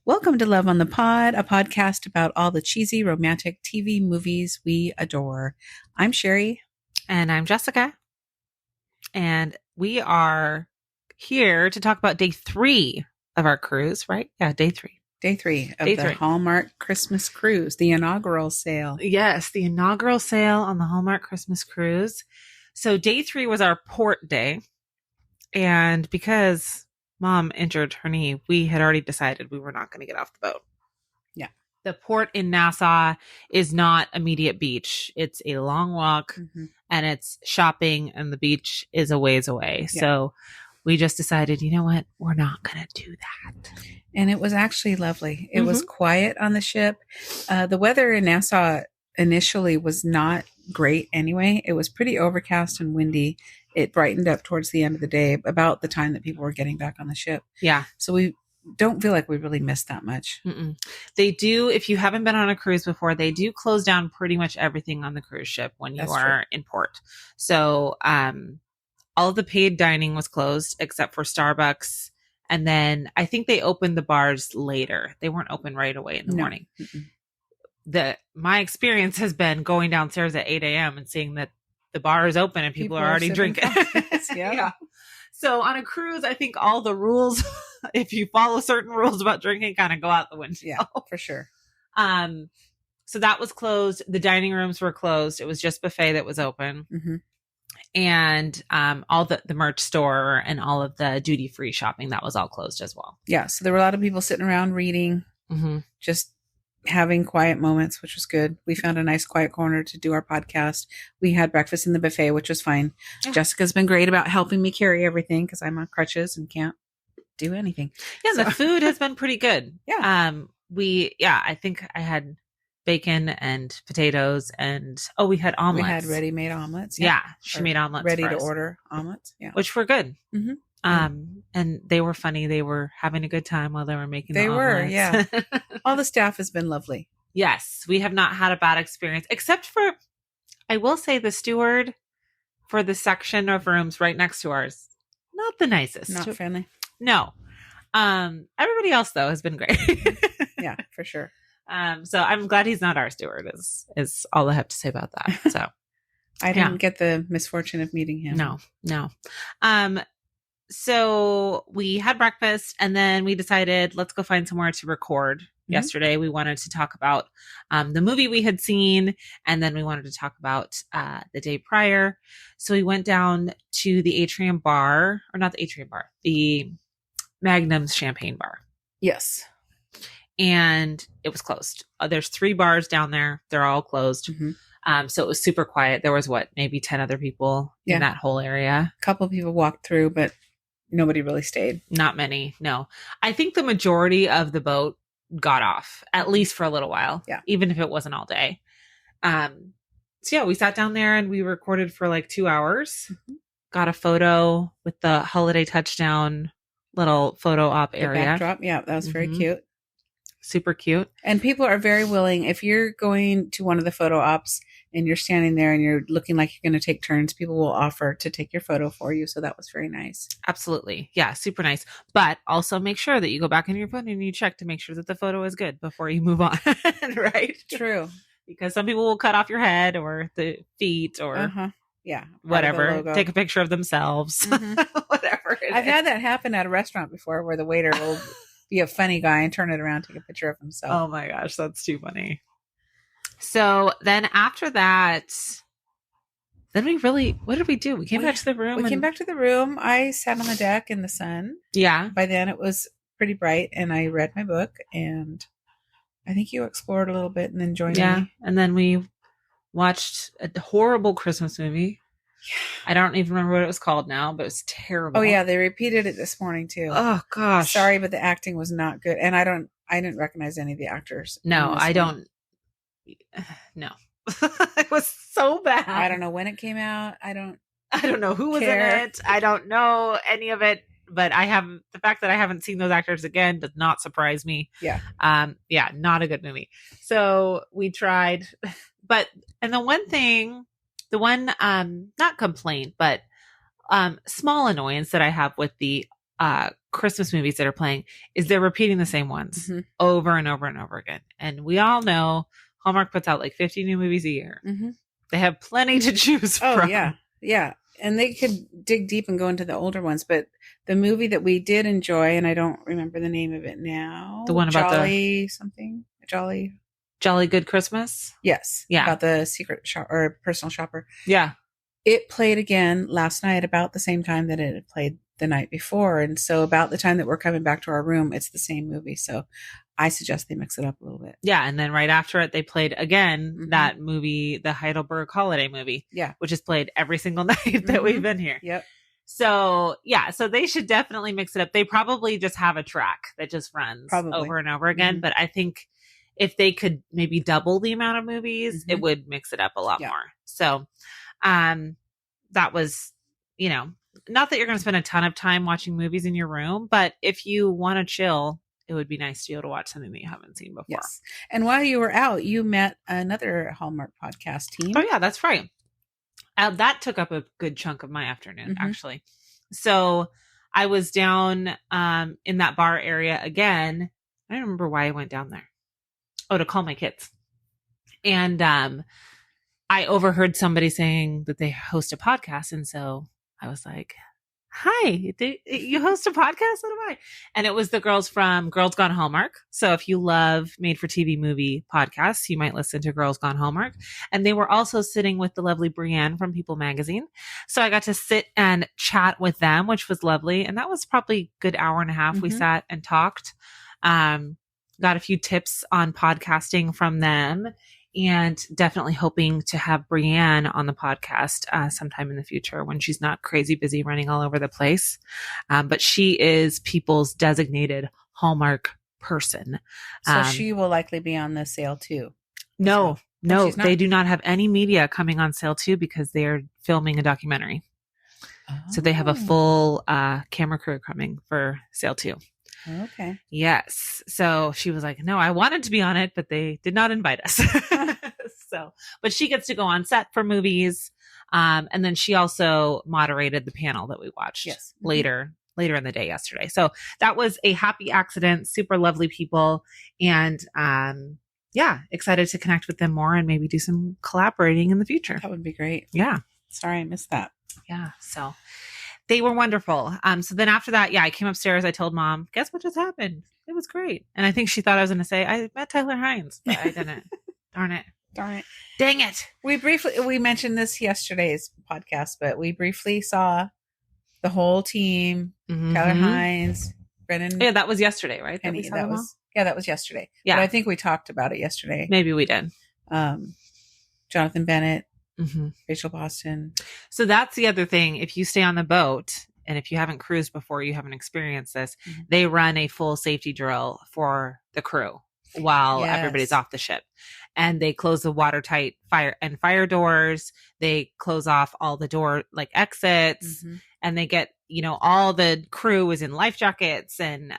Welcome to Love on the Pod, a podcast about all the cheesy romantic TV movies we adore. I'm Sherry. And I'm Jessica. And we are here to talk about day 3 of our cruise, right? Yeah, day 3. Day 3 of the Hallmark Christmas Cruise, the inaugural sale. Yes, the inaugural sale on the Hallmark Christmas Cruise. So day 3 was our port day. And because Mom injured her knee, we had already decided we were not going to get off the boat. Yeah. The port in Nassau is not immediate beach. It's a long walk and it's shopping, and the beach is a ways away. Yeah. So we just decided, you know what? We're not going to do that. And it was actually lovely. It was quiet on the ship. The weather in Nassau initially was not great anyway. It was pretty overcast and windy. It brightened up towards the end of the day, about the time that people were getting back on the ship. Yeah. So we don't feel like we really missed that much. They do, if you haven't been on a cruise before, they do close down pretty much everything on the cruise ship when you are in port. So all of the paid dining was closed except for Starbucks. And then I think they opened the bars later. They weren't open right away in the morning. My experience has been going downstairs at 8 a.m. and seeing that the bar is open and people are already drinking. Yeah. So on a cruise, I think all the rules, if you follow certain rules about drinking, kind of go out the window. Yeah, for sure. So that was closed. The dining rooms were closed. It was just buffet that was open. And all the merch store and all of the duty-free shopping, that was all closed as well. Yeah. So there were a lot of people sitting around reading, just having quiet moments, which was good. We found a nice quiet corner to do our podcast. We had breakfast in the buffet, which was fine. Yeah. Jessica's been great about helping me carry everything because I'm on crutches and can't do anything. Yeah, so. The food has been pretty good. Yeah. I think I had bacon and potatoes and we had omelets. We had ready-made omelets. Yeah, she made omelets ready to order omelets. Yeah. Which were good. And they were funny. They were having a good time while they were making the They omelets. were, yeah. All the staff has been lovely. Yes. We have not had a bad experience, except for, I will say, the steward for the section of rooms right next to ours. Not the nicest. Not friendly. No. Everybody else, though, has been great. Yeah, for sure. So I'm glad he's not our steward is all I have to say about that. So I didn't get the misfortune of meeting him. No. So we had breakfast and then we decided, let's go find somewhere to record. Yesterday, we wanted to talk about the movie we had seen, and then we wanted to talk about the day prior. So we went down to the Atrium Bar, or not the Atrium Bar, the Magnum's Champagne Bar. Yes. And it was closed. There's 3 bars down there. They're all closed. So it was super quiet. There was maybe 10 other people in that whole area. A couple of people walked through, but nobody really stayed. Not many. No. I think the majority of the boat got off, at least for a little while. Yeah. Even if it wasn't all day. So yeah, we sat down there and we recorded for like 2 hours. Got a photo with the holiday touchdown little photo op area. Backdrop. Yeah, that was very cute. Super cute. And people are very willing. If you're going to one of the photo ops and you're standing there and you're looking like you're going to take turns, people will offer to take your photo for you. So that was very nice. Absolutely. Yeah, super nice. But also make sure that you go back in your phone and you check to make sure that the photo is good before you move on. Right? True. Because some people will cut off your head or the feet or whatever. Take a picture of themselves. Whatever. I've had that happen at a restaurant before where the waiter will be a funny guy and turn it around, take a picture of himself. Oh my gosh, that's too funny. So then after that, then what did we do? We came back to the room. We came back to the room. I sat on the deck in the sun. Yeah. By then it was pretty bright and I read my book and I think you explored a little bit and then joined me. And then we watched a horrible Christmas movie. I don't even remember what it was called now, but it was terrible. Oh yeah, they repeated it this morning too. Oh gosh. Sorry, but the acting was not good. And I didn't recognize any of the actors. No, I don't. No. It was so bad. I don't know when it came out. I don't know who was in it. I don't know any of it, but the fact that I haven't seen those actors again does not surprise me. Yeah. Not a good movie. So we tried, and the one not complaint, but small annoyance that I have with the Christmas movies that are playing is they're repeating the same ones over and over and over again. And we all know Hallmark puts out like 50 new movies a year. They have plenty to choose from. Oh, yeah. Yeah. And they could dig deep and go into the older ones. But the movie that we did enjoy, and I don't remember the name of it now. The one about Jolly Good Christmas? Yes. Yeah. About the secret shop or personal shopper. Yeah. It played again last night about the same time that it had played the night before. And so about the time that we're coming back to our room, it's the same movie. So I suggest they mix it up a little bit. Yeah. And then right after it, they played again that movie, the Heidelberg holiday movie. Yeah. Which is played every single night that we've been here. Yep. So yeah, so they should definitely mix it up. They probably just have a track that just runs over and over again. But I think if they could maybe double the amount of movies, it would mix it up a lot more. So that was, you know, not that you're going to spend a ton of time watching movies in your room, but if you want to chill, it would be nice to be able to watch something that you haven't seen before. Yes. And while you were out, you met another Hallmark podcast team. Oh yeah, that's right. That took up a good chunk of my afternoon, actually. So I was down in that bar area again. I don't remember why I went down there. Oh, to call my kids. And I overheard somebody saying that they host a podcast. And so I was like, hi, you host a podcast? So do I. And it was the girls from Girls Gone Hallmark. So if you love made-for-TV movie podcasts, you might listen to Girls Gone Hallmark. And they were also sitting with the lovely Brienne from People Magazine. So I got to sit and chat with them, which was lovely. And that was probably a good hour and a half. We sat and talked. Got a few tips on podcasting from them. And definitely hoping to have Brienne on the podcast sometime in the future when she's not crazy busy running all over the place. But she is People's designated Hallmark person. So she will likely be on the sale too. No, they do not have any media coming on sale too because they're filming a documentary. Oh. So they have a full camera crew coming for sale too. Okay. Yes. So she was like, no, I wanted to be on it, but they did not invite us. But she gets to go on set for movies. And then she also moderated the panel that we watched later in the day yesterday. So that was a happy accident, super lovely people. And, excited to connect with them more and maybe do some collaborating in the future. That would be great. Yeah. Sorry, I missed that. Yeah. So they were wonderful. So then after that, I came upstairs. I told Mom, guess what just happened? It was great. And I think she thought I was going to say, I met Tyler Hines, but I didn't. Darn it. Dang it. We mentioned this yesterday's podcast, but we briefly saw the whole team, Tyler Hines, Brennan. Yeah, that was yesterday, right? That was yesterday. Yeah. But I think we talked about it yesterday. Maybe we did. Jonathan Bennett. Rachel Boston. So that's the other thing. If you stay on the boat and if you haven't cruised before, you haven't experienced this, they run a full safety drill for the crew while everybody's off the ship. And they close the watertight fire doors. They close off all the door exits and they get, all the crew is in life jackets and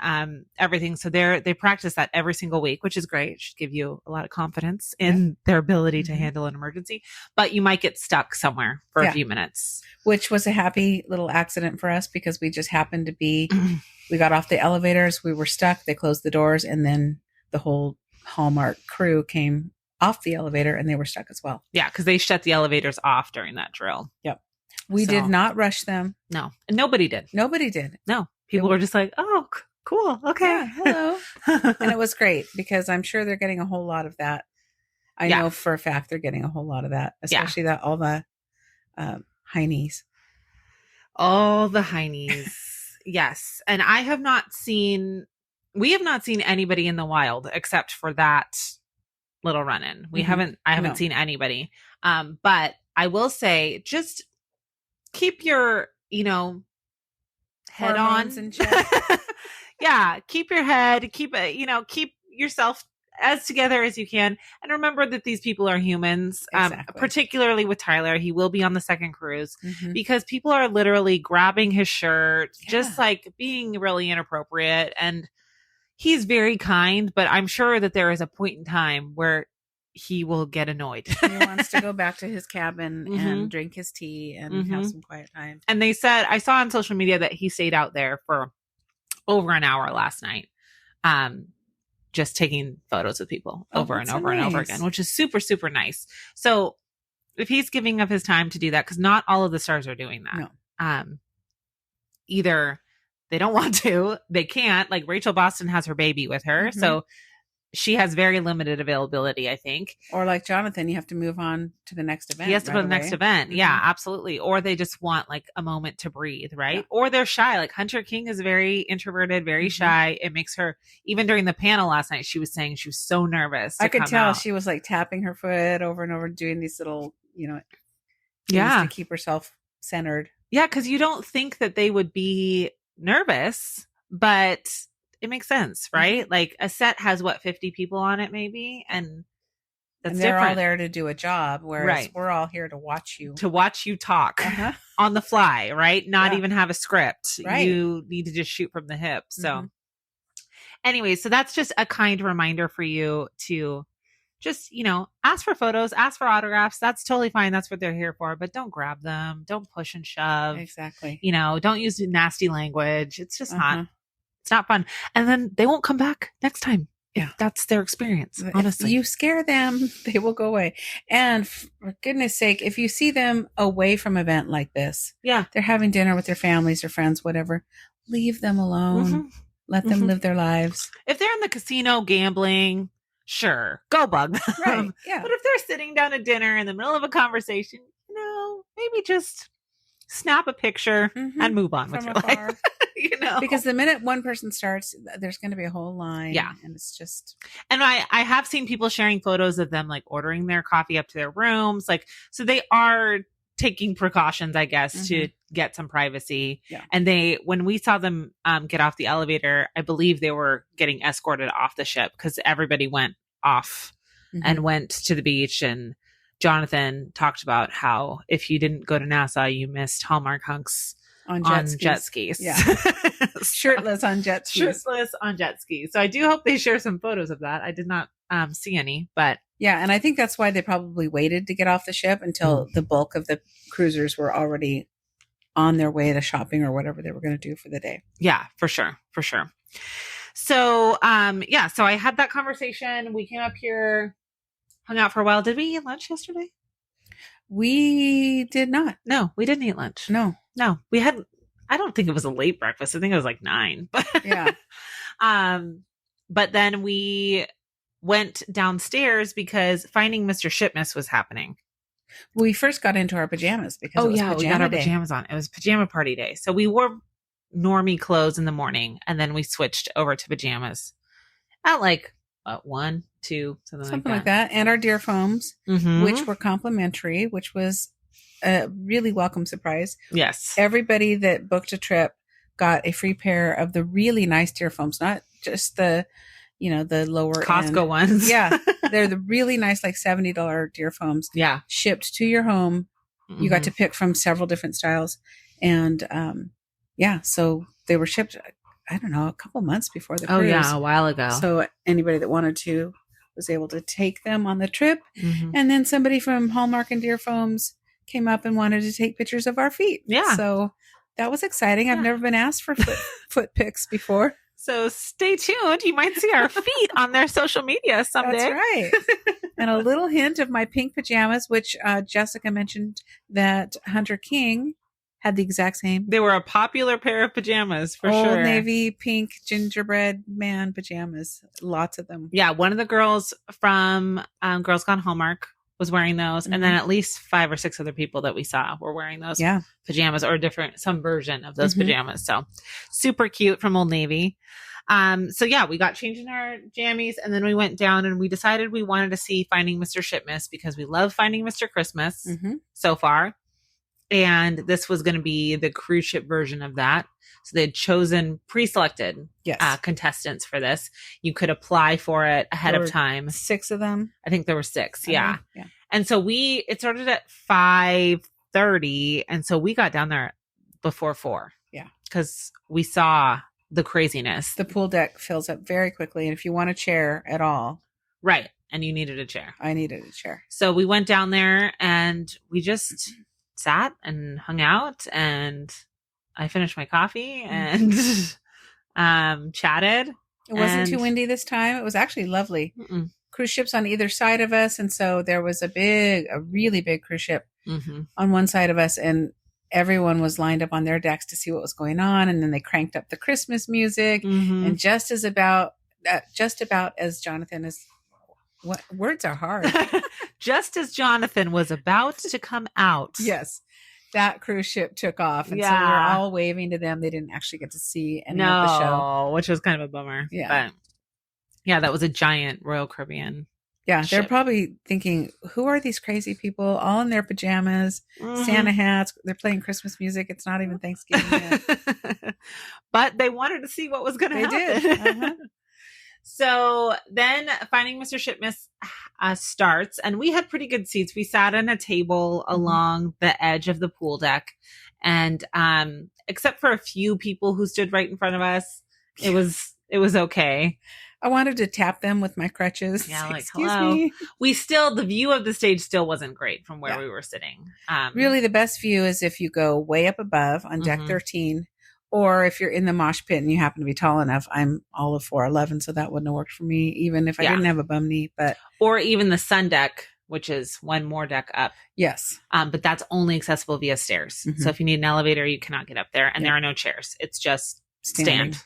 everything. So they practice that every single week, which is great. It should give you a lot of confidence in their ability to handle an emergency, but you might get stuck somewhere for a few minutes. Which was a happy little accident for us because we just happened to be, we got off the elevators, we were stuck, they closed the doors, and then the whole Hallmark crew came off the elevator and they were stuck as well. Yeah, because they shut the elevators off during that drill. Yep. We did not rush them. No. And nobody did. No. People were just like, oh, cool. Okay. Yeah, hello. And it was great because I'm sure they're getting a whole lot of that. I know for a fact they're getting a whole lot of that, especially all the heinies. All the heinies. Yes. And we have not seen anybody in the wild except for that little run-in. I haven't seen anybody. But I will say, just keep your, head on. In check. Yeah. Keep your head, keep yourself as together as you can. And remember that these people are humans, particularly with Tyler. He will be on the second cruise because people are literally grabbing his shirt, just being really inappropriate. And he's very kind, but I'm sure that there is a point in time where he will get annoyed. He wants to go back to his cabin and drink his tea and have some quiet time. And they said, I saw on social media that he stayed out there for over an hour last night. Just taking photos with people over and over and over again, which is super, super nice. So if he's giving up his time to do that, because not all of the stars are doing that. No. Either they don't want to, they can't. Like Rachel Boston has her baby with her. Mm-hmm. So she has very limited availability, I think. Or like Jonathan, you have to move on to the next event. He has to go to the next event. Mm-hmm. Yeah, absolutely. Or they just want like a moment to breathe, right? Yeah. Or they're shy. Like Hunter King is very introverted, very shy. It makes her, even during the panel last night, she was saying she was so nervous. I could tell she was like tapping her foot over and over, doing these little, to keep herself centered. Yeah, because you don't think that they would be nervous, but it makes sense, right? Mm-hmm. Like a set has 50 people on it maybe, and that's they're different. all there to do a job, whereas we're all here to watch you talk on the fly, right? Not even have a script. Right. You need to just shoot from the hip. So anyway, so that's just a kind reminder for you to just, ask for photos, ask for autographs. That's totally fine. That's what they're here for, but don't grab them. Don't push and shove. Exactly. Don't use nasty language. It's just it's not fun. And then they won't come back next time. Yeah. That's their experience. Honestly. If you scare them, they will go away. And for goodness sake, if you see them away from an event like this, they're having dinner with their families or friends, whatever, leave them alone. Mm-hmm. Let them live their lives. If they're in the casino gambling, sure, go bug them. Right. Yeah. But if they're sitting down at dinner in the middle of a conversation, maybe just snap a picture and move on with your life. Because the minute one person starts, there's going to be a whole line. Yeah. And it's just. And I have seen people sharing photos of them like ordering their coffee up to their rooms. Like, so they are taking precautions, I guess, to get some privacy. Yeah. And when we saw them get off the elevator, I believe they were getting escorted off the ship because everybody went off and went to the beach. And Jonathan talked about how if you didn't go to Nassau, you missed Hallmark hunks on jet skis. Yeah. Shirtless on jet skis. So I do hope they share some photos of that. I did not see any, but. Yeah. And I think that's why they probably waited to get off the ship until the bulk of the cruisers were already on their way to shopping or whatever they were going to do for the day. Yeah, for sure. For sure. So, so I had that conversation. We came up here, hung out for a while. Did we eat lunch yesterday? We did not. No, we didn't eat lunch. No, we had, I don't think it was a late breakfast. I think it was like 9, but yeah. But then we went downstairs because Finding Mr. Shipmas was happening. We first got into our pajamas because we got our pajamas on. It was pajama party day. So we wore normie clothes in the morning and then we switched over to pajamas at like 1, 2, something like that. And our deer foams, which were complimentary, which was a really welcome surprise. Yes. Everybody that booked a trip got a free pair of the really nice deer foams, not just the lower Costco end ones. Yeah. They're the really nice, like $70 deer foams. Yeah. Shipped to your home. You got to pick from several different styles. And, so they were shipped, I don't know, a couple months before the cruise. Oh yeah. A while ago. So anybody that wanted to was able to take them on the trip. And then somebody from Hallmark and Deer Foams came up and wanted to take pictures of our feet. Yeah. So that was exciting. I've never been asked for foot pics before. So stay tuned. You might see our feet on their social media someday. That's right. And a little hint of my pink pajamas, which Jessica mentioned that Hunter King had the exact same. They were a popular pair of pajamas for Old sure. Navy pink gingerbread man pajamas. Lots of them. Yeah. One of the girls from Girls Gone Hallmark was wearing those. And then at least 5 or 6 other people that we saw were wearing those pajamas or some version of those pajamas. So super cute from Old Navy. We got changed in our jammies and then we went down and we decided we wanted to see Finding Mr. Shipmas because we love Finding Mr. Christmas so far. And this was going to be the cruise ship version of that. So they had chosen pre-selected contestants for this. You could apply for it ahead of time. 6 of them. I think there were 6. Yeah. And so it started at 5:30. And so we got down there before 4. Yeah. Because we saw the craziness. The pool deck fills up very quickly. And if you want a chair at all. Right. And you needed a chair. I needed a chair. So we went down there and we just sat and hung out and I finished my coffee and chatted. It wasn't too windy this time. It was actually lovely. Mm-mm. Cruise ships on either side of us. And so there was a really big cruise ship on one side of us. And everyone was lined up on their decks to see what was going on. And then they cranked up the Christmas music. And just about as Jonathan is, what words are hard. Just as Jonathan was about to come out. Yes. That cruise ship took off. And so we were all waving to them. They didn't actually get to see any of the show. Which was kind of a bummer. Yeah. But yeah, that was a giant Royal Caribbean. Yeah, they're probably thinking, who are these crazy people all in their pajamas, Santa hats? They're playing Christmas music. It's not even Thanksgiving yet. But they wanted to see what was going to happen. They did. So then Finding Mr. Shipmas starts, and we had pretty good seats. We sat on a table along the edge of the pool deck, and except for a few people who stood right in front of us, it was okay. I wanted to tap them with my crutches. Yeah, like, excuse hello. me. The view of the stage still wasn't great from where we were sitting. Really, the best view is if you go way up above on deck 13, or if you're in the mosh pit and you happen to be tall enough. I'm all of 4'11", so that wouldn't have worked for me, even if I didn't have a bum knee. Or even the sun deck, which is one more deck up. Yes. But that's only accessible via stairs. So if you need an elevator, you cannot get up there, and there are no chairs. It's just stand.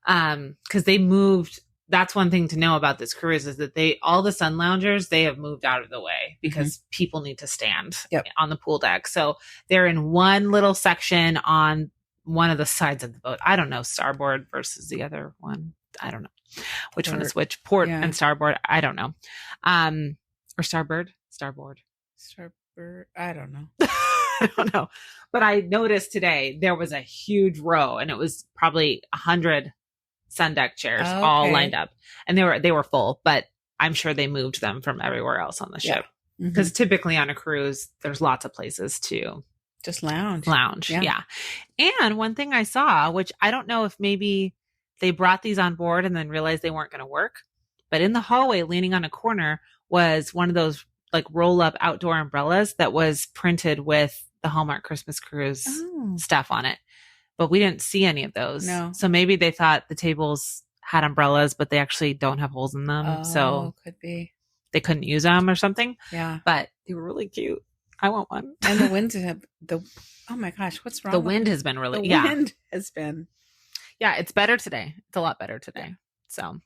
Because they moved. That's one thing to know about this cruise is that all the sun loungers, they have moved out of the way because people need to stand on the pool deck. So they're in one little section on one of the sides of the boat. I don't know, starboard versus the other one. I don't know which one is which. Port and starboard. I don't know. Or starboard. I don't know. I don't know. But I noticed today there was a huge row, and it was probably 100 sun deck chairs all lined up, and they were full, but I'm sure they moved them from everywhere else on the ship because typically on a cruise there's lots of places to just lounge. Yeah. And one thing I saw, which I don't know if maybe they brought these on board and then realized they weren't going to work, but in the hallway leaning on a corner was one of those like roll up outdoor umbrellas that was printed with the Hallmark Christmas Cruise stuff on it. But we didn't see any of those. No. So maybe they thought the tables had umbrellas, but they actually don't have holes in them. So could be. They couldn't use them or something. Yeah. But they were really cute. I want one. And the winds have oh my gosh, what's wrong? The wind has been really, wind has been. Yeah, it's better today. It's a lot better today. So,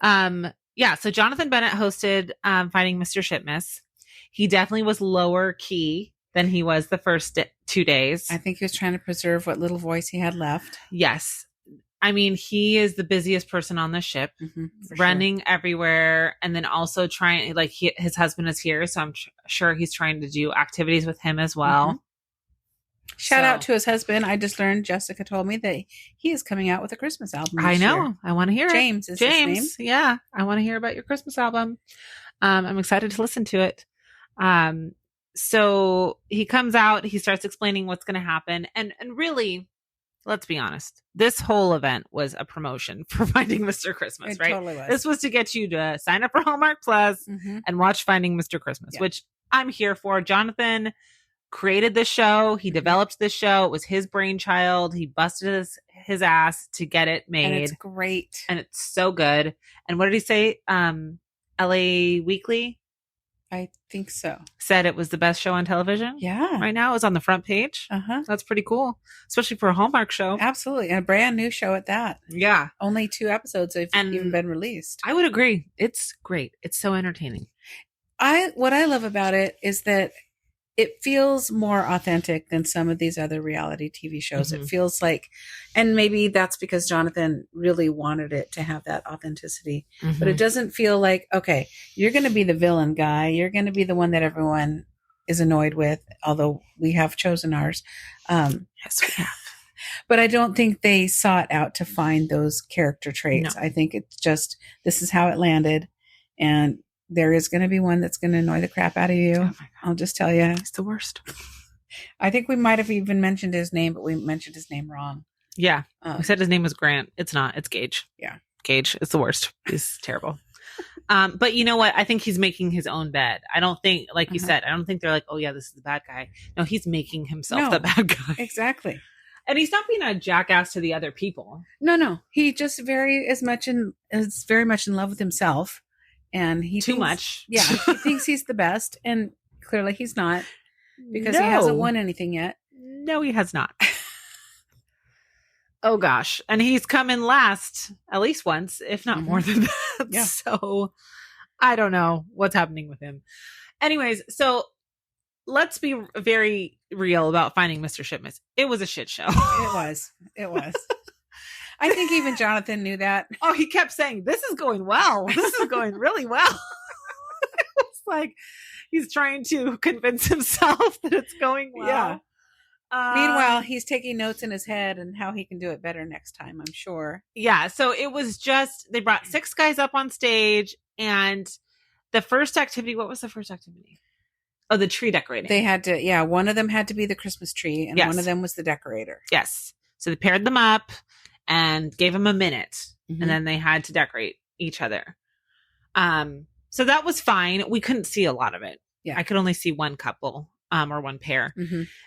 so Jonathan Bennett hosted Finding Mr. Shipmas. He definitely was lower key than he was the first 2 days. I think he was trying to preserve what little voice he had left. Yes. I mean, he is the busiest person on the ship, running everywhere. And then also trying, like his husband is here. So I'm sure he's trying to do activities with him as well. Shout out to his husband. I just learned, Jessica told me that he is coming out with a Christmas album. I know. Year. I want to hear James it. Is his name. Yeah. I want to hear about your Christmas album. I'm excited to listen to it. So he comes out, he starts explaining what's going to happen. And really, let's be honest, this whole event was a promotion for Finding Mr. Christmas, right? Totally was. This was to get you to sign up for Hallmark Plus and watch Finding Mr. Christmas, which I'm here for. Jonathan created this show. He developed this show. It was his brainchild. He busted his ass to get it made. And it's great. And it's so good. And what did he say? LA Weekly? I think so. Said it was the best show on television. Yeah. Right now it was on the front page. That's pretty cool. Especially for a Hallmark show. Absolutely. And a brand new show at that. Yeah. Only 2 episodes have even been released. I would agree. It's great. It's so entertaining. What I love about it is that it feels more authentic than some of these other reality TV shows. It feels like, and maybe that's because Jonathan really wanted it to have that authenticity, but it doesn't feel like, okay, you're going to be the villain guy. You're going to be the one that everyone is annoyed with, although we have chosen ours. Yes, we have. But I don't think they sought out to find those character traits. No. I think it's just, this is how it landed. And there is going to be one that's going to annoy the crap out of you. Oh I'll just tell you. It's the worst. I think we might have even mentioned his name, but we mentioned his name wrong. Yeah. We said his name was Grant. It's not. It's Gage. Yeah. Gage. It's the worst. He's terrible. But you know what? I think he's making his own bed. I don't think, like you said, I don't think they're like, oh yeah, this is the bad guy. No, he's making himself the bad guy. Exactly. And he's not being a jackass to the other people. No. He just is very much in love with himself. And he Too much. Yeah. He thinks he's the best. And clearly he's not, because he hasn't won anything yet. No, he has not. Oh gosh. And he's come in last at least once, if not more than that. Yeah. So I don't know what's happening with him. Anyways, so let's be very real about finding Mr. Shipmas. It was a shit show. It was. I think even Jonathan knew that. Oh, he kept saying, this is going well. This is going really well. It's like he's trying to convince himself that it's going well. Yeah. Meanwhile, he's taking notes in his head and how he can do it better next time, I'm sure. Yeah. So it was just, they brought 6 guys up on stage, and the first activity, what was the first activity? Oh, the tree decorating. They had to, one of them had to be the Christmas tree, and one of them was the decorator. Yes. So they paired them up and gave them a minute, and then they had to decorate each other. So that was fine. We couldn't see a lot of it. Yeah. I could only see one couple. Or one pair.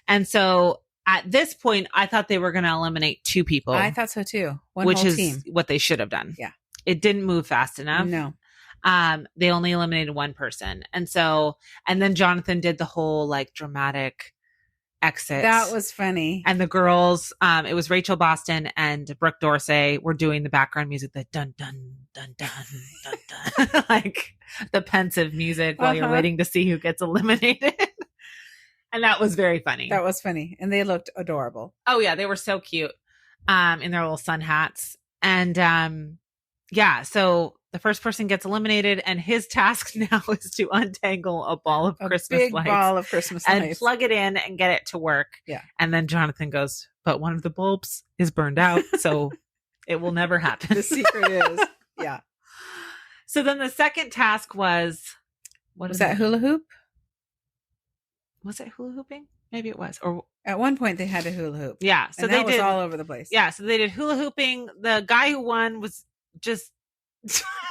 And so at this point, I thought they were going to eliminate 2 people. I thought so too. Which is what they should have done. Yeah. It didn't move fast enough. No. They only eliminated 1 person. And then Jonathan did the whole like dramatic exit. That was funny. And the girls, it was Rachel Boston and Brooke Dorsey were doing the background music, the dun, dun, dun, dun, dun, dun. Like the pensive music while you're waiting to see who gets eliminated. And that was very funny. That was funny. And they looked adorable. Oh, yeah. They were so cute in their little sun hats. And so the first person gets eliminated, and his task now is to untangle a ball of Christmas lights. Ball of Christmas and lights. plug it in and get it to work. Yeah. And then Jonathan goes, but one of the bulbs is burned out, so it will never happen. The secret is, yeah. So then the second task was... Was that hula hoop? Was it hula hooping? Maybe it was. Or at one point they had a hula hoop. Yeah. So and that was all over the place. Yeah. So they did hula hooping. The guy who won was just,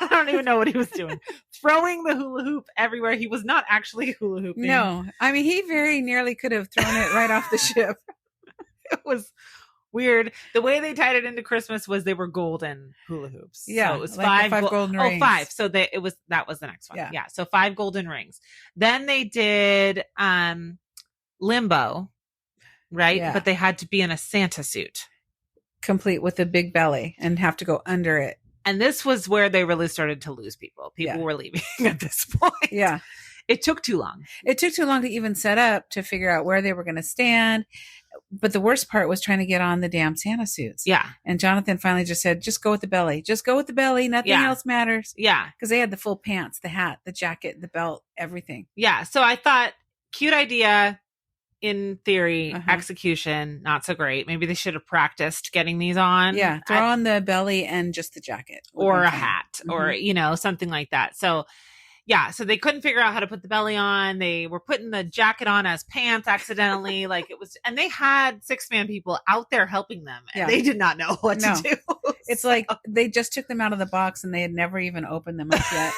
I don't even know what he was doing. Throwing the hula hoop everywhere. He was not actually hula hooping. No. I mean, he very nearly could have thrown it right off the ship. It was weird. The way they tied it into Christmas was they were golden hula hoops. Yeah. So it was like 5 golden rings. Oh, 5. So that was the next one. Yeah. So 5 golden rings. Then they did limbo, right? Yeah. But they had to be in a Santa suit. Complete with a big belly and have to go under it. And this was where they really started to lose people. People were leaving at this point. Yeah. It took too long. It took too long to even set up to figure out where they were going to stand. But the worst part was trying to get on the damn Santa suits. Yeah. And Jonathan finally just said, just go with the belly. Just go with the belly. Nothing else matters. Yeah. Because they had the full pants, the hat, the jacket, the belt, everything. Yeah. So I thought, cute idea in theory, execution, not so great. Maybe they should have practiced getting these on. Yeah. Throw on the belly and just the jacket. Or a hat or, something like that. So yeah, so they couldn't figure out how to put the belly on. They were putting the jacket on as pants accidentally. Like it was, and they had 6-man people out there helping them. And they did not know what to do. It's like they just took them out of the box and they had never even opened them up yet.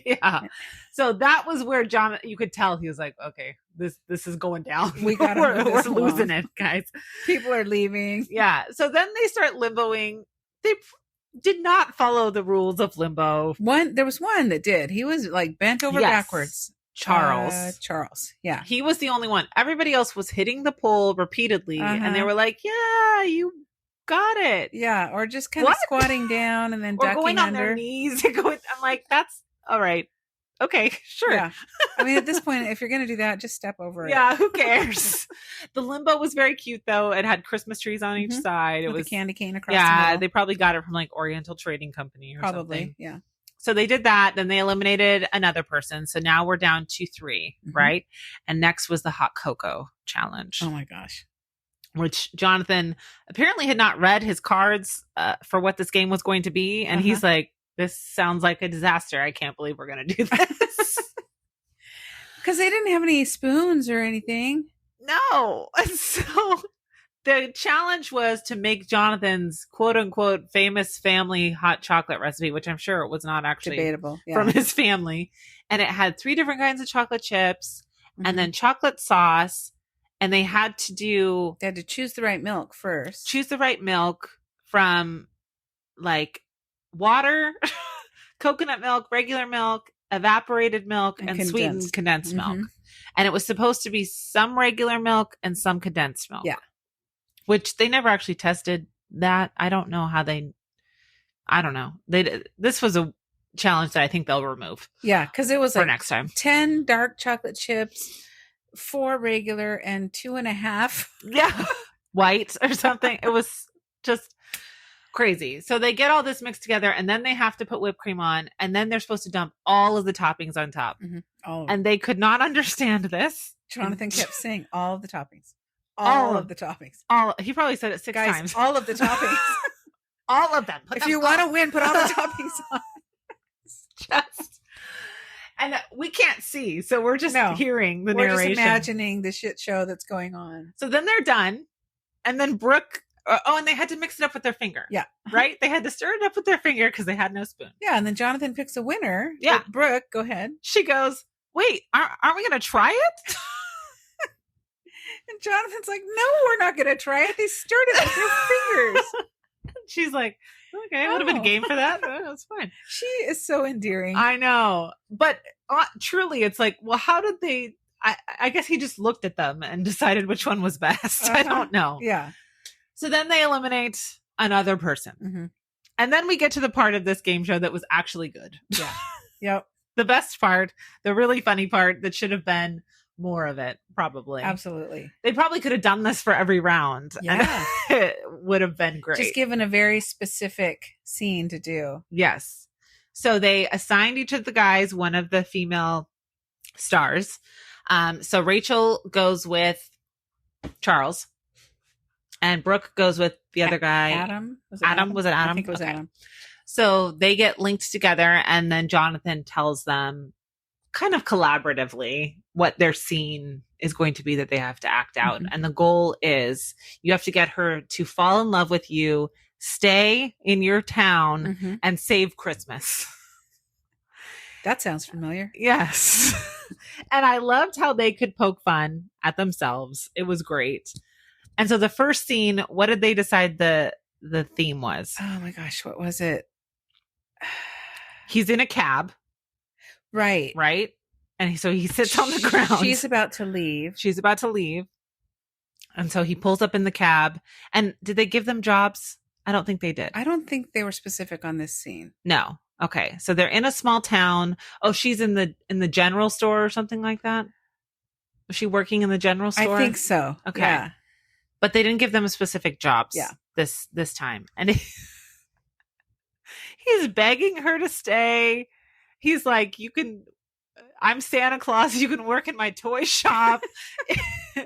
Yeah. So that was where John, you could tell he was like, okay, this is going down. We got we're losing it, guys. People are leaving. Yeah. So then they start limboing. They did not follow the rules of limbo. There was one that did. He was like bent over backwards. Charles. Yeah. He was the only one. Everybody else was hitting the pole repeatedly. And they were like, yeah, you got it. Yeah. Or just kind of squatting down and then ducking going on their knees. I'm like, that's all right. Okay, sure. Yeah. I mean, at this point, if you're going to do that, just step over it. Yeah, who cares? The limbo was very cute, though. It had Christmas trees on each side. It was a candy cane across the middle. Yeah, they probably got it from like Oriental Trading Company or something. Yeah. So they did that. Then they eliminated another person. So now we're down to 3, right? And next was the hot cocoa challenge. Oh my gosh. Which Jonathan apparently had not read his cards for what this game was going to be. And he's like, this sounds like a disaster. I can't believe we're going to do this. Because they didn't have any spoons or anything. No. So the challenge was to make Jonathan's quote unquote famous family hot chocolate recipe, which I'm sure it was not actually debatable from his family. And it had 3 different kinds of chocolate chips and then chocolate sauce and they had to choose the right milk first. Choose the right milk from like water, coconut milk, regular milk, evaporated milk, and sweetened condensed milk. And it was supposed to be some regular milk and some condensed milk. Yeah. Which they never actually tested that. I don't know. This was a challenge that I think they'll remove. Yeah, because it was for next time. 10 dark chocolate chips, 4 regular, and 2.5. Yeah. White or something. It was just crazy. So they get all this mixed together, and then they have to put whipped cream on, and then they're supposed to dump all of the toppings on top. And they could not understand this. Jonathan kept saying all of the toppings. All of the toppings. He probably said it 6 times. All of the toppings. All of them. If you want to win, put all the toppings on. And we can't see, so we're just hearing the narration. We're just imagining the shit show that's going on. So then they're done, and then Brooke. And they had to mix it up with their finger. Yeah. Right? They had to stir it up with their finger because they had no spoon. Yeah, and then Jonathan picks a winner. Yeah. Brooke, go ahead. She goes, wait, aren't we going to try it? And Jonathan's like, no, we're not going to try it. They stirred it with their fingers. She's like, okay, I would have been game for that. That's fine. She is so endearing. I know. But truly, it's like, well, how did they... I guess he just looked at them and decided which one was best. I don't know. Yeah. So then they eliminate another person. And then we get to the part of this game show that was actually good. Yeah. Yep. The best part, the really funny part that should have been more of it, probably. Absolutely. They probably could have done this for every round. Yeah. And it would have been great. Just given a very specific scene to do. Yes. So they assigned each of the guys one of the female stars. So Rachel goes with Charles. And Brooke goes with the other guy. Adam? Was it Adam? I think it was Adam. So they get linked together, and then Jonathan tells them kind of collaboratively what their scene is going to be that they have to act out. And the goal is you have to get her to fall in love with you, stay in your town, and save Christmas. That sounds familiar. Yes. And I loved how they could poke fun at themselves. It was great. And so the first scene, what did they decide the theme was? Oh my gosh, what was it? He's in a cab. Right. And so he sits on the ground. She's about to leave. And so he pulls up in the cab. And did they give them jobs? I don't think they did. I don't think they were specific on this scene. No. Okay. So they're in a small town. Oh, she's in the general store or something like that? Was she working in the general store? I think so. Okay. Yeah. But they didn't give them specific jobs. Yeah. This time. And he's begging her to stay. He's like, I'm Santa Claus. You can work in my toy shop.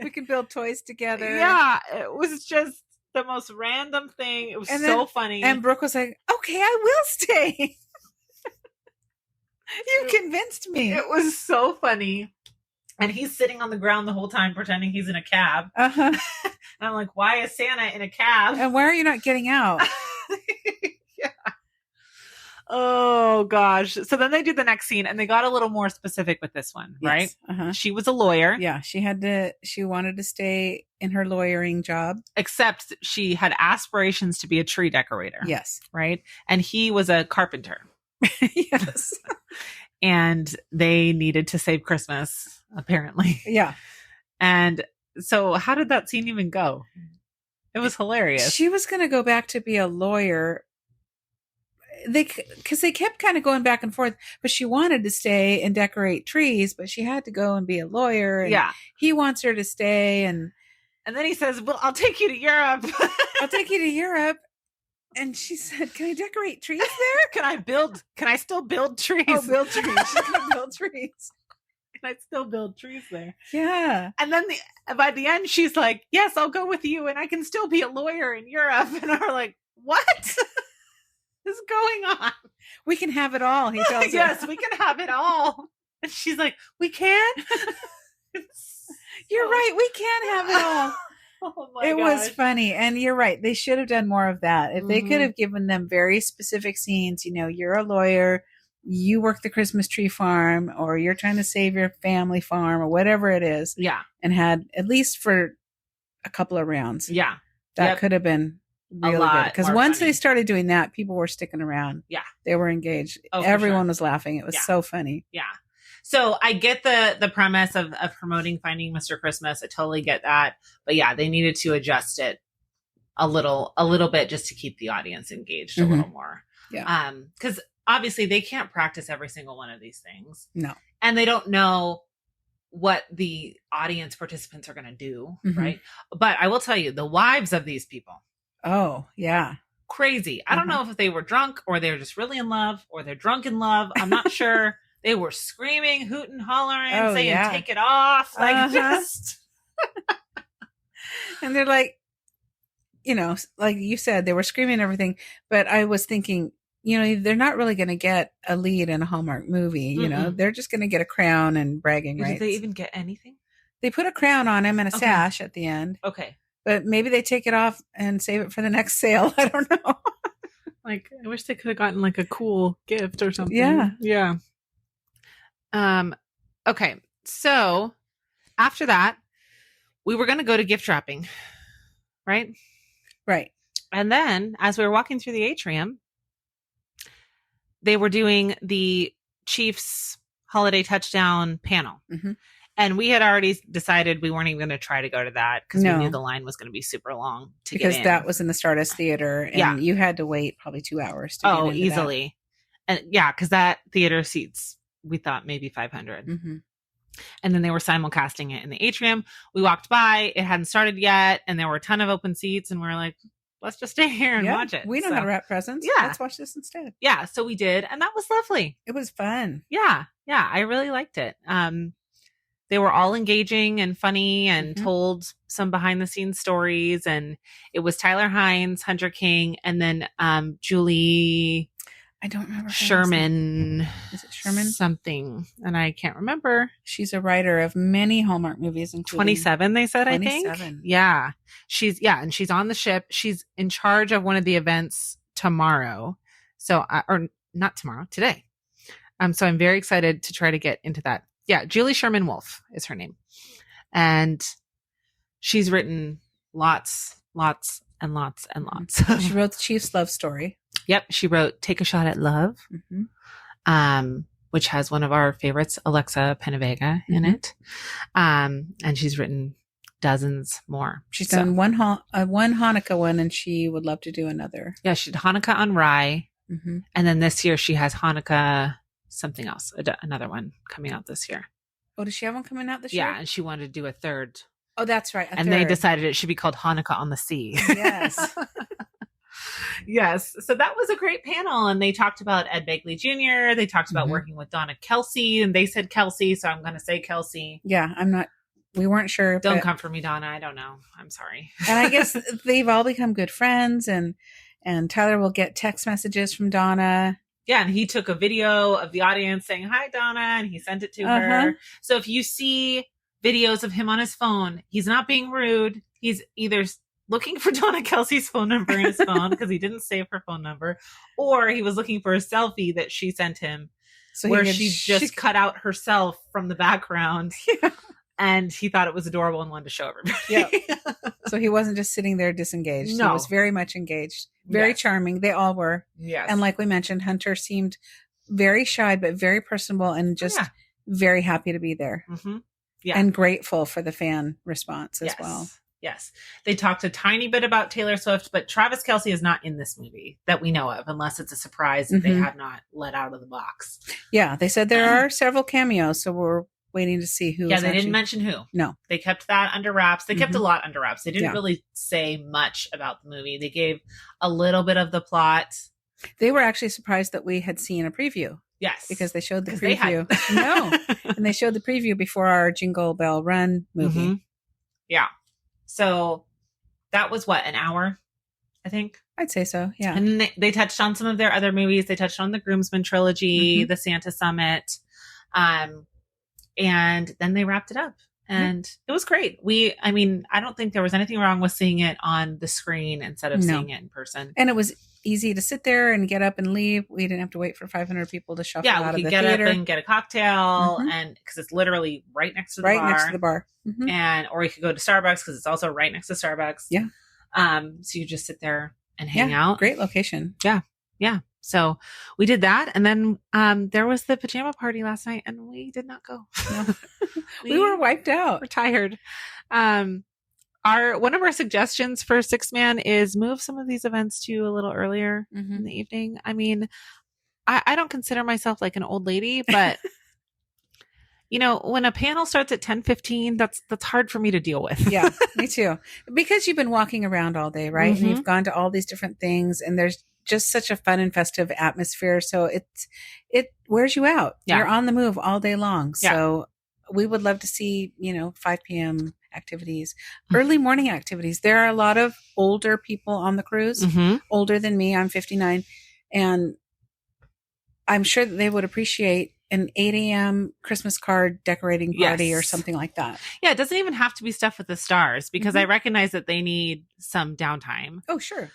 We can build toys together. Yeah. It was just the most random thing. It was so funny. And Brooke was like, okay, I will stay. You convinced me. It was so funny. And he's sitting on the ground the whole time pretending he's in a cab. And I'm like, why is Santa in a cab? And why are you not getting out? Yeah. Oh, gosh. So then they did the next scene, and they got a little more specific with this one, right? She was a lawyer. Yeah, she wanted to stay in her lawyering job. Except she had aspirations to be a tree decorator. Yes. Right? And he was a carpenter. Yes. And they needed to save Christmas, apparently. Yeah. And so how did that scene even go? It was hilarious. She was going to go back to be a lawyer. Because they kept kind of going back and forth, but she wanted to stay and decorate trees, but she had to go and be a lawyer. And he wants her to stay. And then he says, well, I'll take you to Europe. I'll take you to Europe. And she said, can I decorate trees there? Can I still build trees? Oh, build trees. She's going to build trees. Can I still build trees there? Yeah. And then by the end, she's like, yes, I'll go with you. And I can still be a lawyer in Europe. And we're like, what is going on? We can have it all, he tells her. Yes, we can have it all. And she's like, we can? You're right. We can have it all. Oh my it gosh. was funny. And you're right. They should have done more of that. If they could have given them very specific scenes, you're a lawyer, you work the Christmas tree farm, or you're trying to save your family farm, or whatever it is. Yeah. And had, at least for a couple of rounds. Yeah. That could have been really good. Because once they started doing that, people were sticking around. Yeah. They were engaged. Everyone was laughing. It was so funny. Yeah. So I get the premise of promoting Finding Mr. Christmas. I totally get that. But yeah, they needed to adjust it a little bit just to keep the audience engaged a little more. Yeah. Because obviously they can't practice every single one of these things. No. And they don't know what the audience participants are going to do. Right. But I will tell you, the wives of these people. Oh, yeah. Crazy. I don't know if they were drunk or they were just really in love or they're drunk in love. I'm not sure. They were screaming, hooting, hollering, saying, take it off. Like just. And they're like, you know, like you said, they were screaming everything. But I was thinking, you know, they're not really going to get a lead in a Hallmark movie. You know, they're just going to get a crown and bragging rights. Did they even get anything? They put a crown on him and a sash at the end. Okay. But maybe they take it off and save it for the next sale. I don't know. Like, I wish they could have gotten like a cool gift or something. Yeah. Yeah. Okay. So after that, we were going to go to gift wrapping. Right? Right. And then as we were walking through the atrium, they were doing the Chiefs holiday touchdown panel. And we had already decided we weren't even going to try to go to that because we knew the line was going to be super long to get in. That was in the Stardust Theater, and you had to wait probably 2 hours to get into easily. That. And yeah, because that theater seats, we thought maybe 500. And then they were simulcasting it in the atrium. We walked by, it hadn't started yet, and there were a ton of open seats, and we were like, let's just stay here and watch it. We know how to wrap presents. Yeah. Let's watch this instead. Yeah, so we did, and that was lovely. It was fun. Yeah, I really liked it. They were all engaging and funny and told some behind the scenes stories. And it was Tyler Hines, Hunter King, and then Julie. I don't remember. Sherman. Is it Sherman? Something. And I can't remember. She's a writer of many Hallmark movies, including 27, they said, 27. I think. Yeah. And she's on the ship. She's in charge of one of the events tomorrow. So, or not tomorrow, today. So I'm very excited to try to get into that. Yeah, Julie Sherman Wolfe is her name. And she's written lots and lots. She wrote the Chief's love story. Yep. She wrote Take a Shot at Love, which has one of our favorites, Alexa Penavega, in it. And she's written dozens more. She's done one Hanukkah one, and she would love to do another. Yeah, she did Hanukkah on Rye. And then this year she has Hanukkah something else, another one coming out this year. Oh, does she have one coming out this year? Yeah, and she wanted to do a third. Oh, that's right. They decided it should be called Hanukkah on the Sea. Yes. Yes. So that was a great panel. And they talked about Ed Begley Jr. They talked about working with Donna Kelsey, and they said Kelsey. So I'm going to say Kelsey. Yeah, we weren't sure. Don't come for me, Donna. I don't know. I'm sorry. And I guess they've all become good friends, and Tyler will get text messages from Donna. Yeah, and he took a video of the audience saying, "Hi, Donna," and he sent it to her. So if you see videos of him on his phone, he's not being rude. He's either looking for Donna Kelsey's phone number in his phone because he didn't save her phone number, or he was looking for a selfie that she sent him where she just cut out herself from the background. Yeah. And he thought it was adorable and wanted to show everybody. Yeah. So he wasn't just sitting there disengaged. No. He was very much engaged. Very charming. They all were. Yes. And like we mentioned, Hunter seemed very shy, but very personable and just very happy to be there. Yeah. And grateful for the fan response as well. Yes. They talked a tiny bit about Taylor Swift, but Travis Kelce is not in this movie that we know of, unless it's a surprise that they have not let out of the box. Yeah. They said there are several cameos, so we're waiting to see who. Yeah, they didn't mention who. No. They kept that under wraps. They kept a lot under wraps. They didn't really say much about the movie. They gave a little bit of the plot. They were actually surprised that we had seen a preview. Yes. Because they showed the preview. No. And they showed the preview before our Jingle Bell Run movie. Yeah. So that was what, an hour, I think? I'd say so, yeah. And they touched on some of their other movies. They touched on the Groomsmen trilogy, the Santa Summit. And then they wrapped it up. And it was great. I don't think there was anything wrong with seeing it on the screen instead of seeing it in person. And it was easy to sit there and get up and leave. We didn't have to wait for 500 people to shuffle out of the get theater. up and get a cocktail, and because it's literally right next to the bar. Right next to the bar. Or you could go to Starbucks because it's also right next to Starbucks. Yeah. So you just sit there and hang out. Great location. Yeah. Yeah. So we did that. And then there was the pajama party last night and we did not go. No. we were wiped out. We're tired. One of our suggestions for 6-Man is move some of these events to a little earlier in the evening. I mean, I don't consider myself like an old lady, but you know, when a panel starts at 10:15, that's hard for me to deal with. Yeah, me too. Because you've been walking around all day, right? And you've gone to all these different things, and there's just such a fun and festive atmosphere. So it wears you out. Yeah. You're on the move all day long. So we would love to see, 5 p.m. activities, early morning activities. There are a lot of older people on the cruise, older than me. I'm 59, and I'm sure that they would appreciate an 8 a.m. Christmas card decorating party or something like that. Yeah, it doesn't even have to be stuff with the stars because I recognize that they need some downtime. Oh, sure.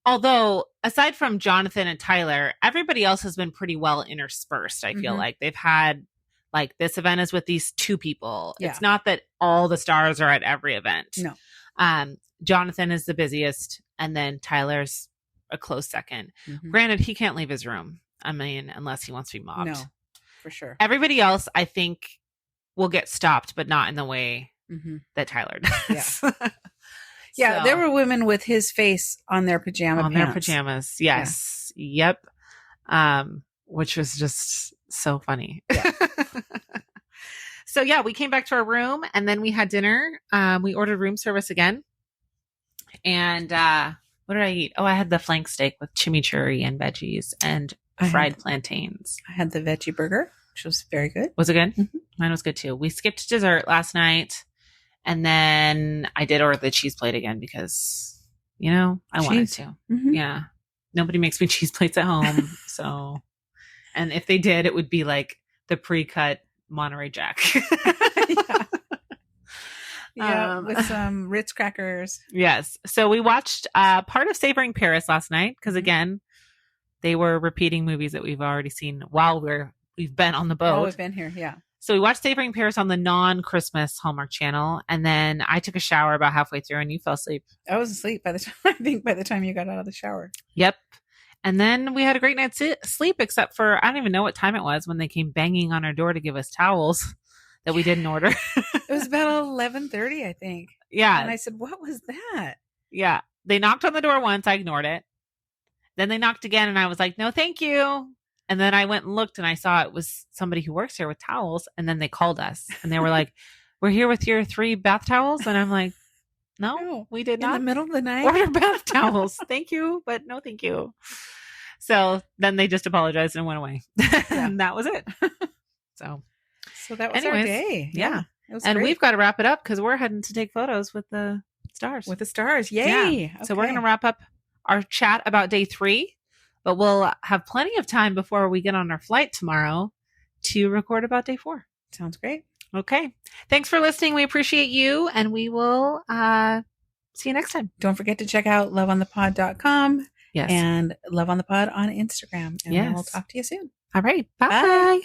Although, aside from Jonathan and Tyler, everybody else has been pretty well interspersed, I feel like. They've had, like, this event is with these 2 people. Yeah. It's not that all the stars are at every event. No. Jonathan is the busiest, and then Tyler's a close second. Granted, he can't leave his room. I mean, unless he wants to be mobbed. No, for sure. Everybody else, I think, will get stopped, but not in the way that Tyler does. Yeah. Yeah, there were women with his face on their pajama pants. On their pajamas, yes. Yeah. Yep. Which was just so funny. Yeah. So, yeah, we came back to our room, and then we had dinner. We ordered room service again. And what did I eat? Oh, I had the flank steak with chimichurri and veggies and fried plantains. I had the veggie burger, which was very good. Was it good? Mine was good too. We skipped dessert last night, and then I did order the cheese plate again because, I wanted to. Yeah. Nobody makes me cheese plates at home. So, and if they did, it would be like the pre-cut Monterey Jack. With some Ritz crackers. Yes. So we watched part of Savoring Paris last night because, again, they were repeating movies that we've already seen while we've been on the boat. Oh, we've been here, yeah. So we watched Savoring Paris on the non-Christmas Hallmark channel, and then I took a shower about halfway through, and you fell asleep. I was asleep by the time you got out of the shower. Yep. And then we had a great night's sleep, except for I don't even know what time it was when they came banging on our door to give us towels that we didn't order. It was about 11:30, I think. Yeah. And I said, "What was that?" Yeah. They knocked on the door once. I ignored it. Then they knocked again, and I was like, "No, thank you." And then I went and looked, and I saw it was somebody who works here with towels. And then they called us, and they were like, "We're here with your 3 bath towels." And I'm like, "No, we did not." In the middle of the night? Order bath towels. Thank you, but no thank you. So then they just apologized and went away. And that was it. So that was our day. Yeah. And great. We've got to wrap it up because we're heading to take photos with the stars. Yay. Yeah. Okay. So we're going to wrap up our chat about day 3, but we'll have plenty of time before we get on our flight tomorrow to record about day 4. Sounds great. Okay. Thanks for listening. We appreciate you, and we will see you next time. Don't forget to check out loveonthepod.com. Yes. And Love on the Pod on Instagram. And then we'll talk to you soon. All right. Bye. Bye.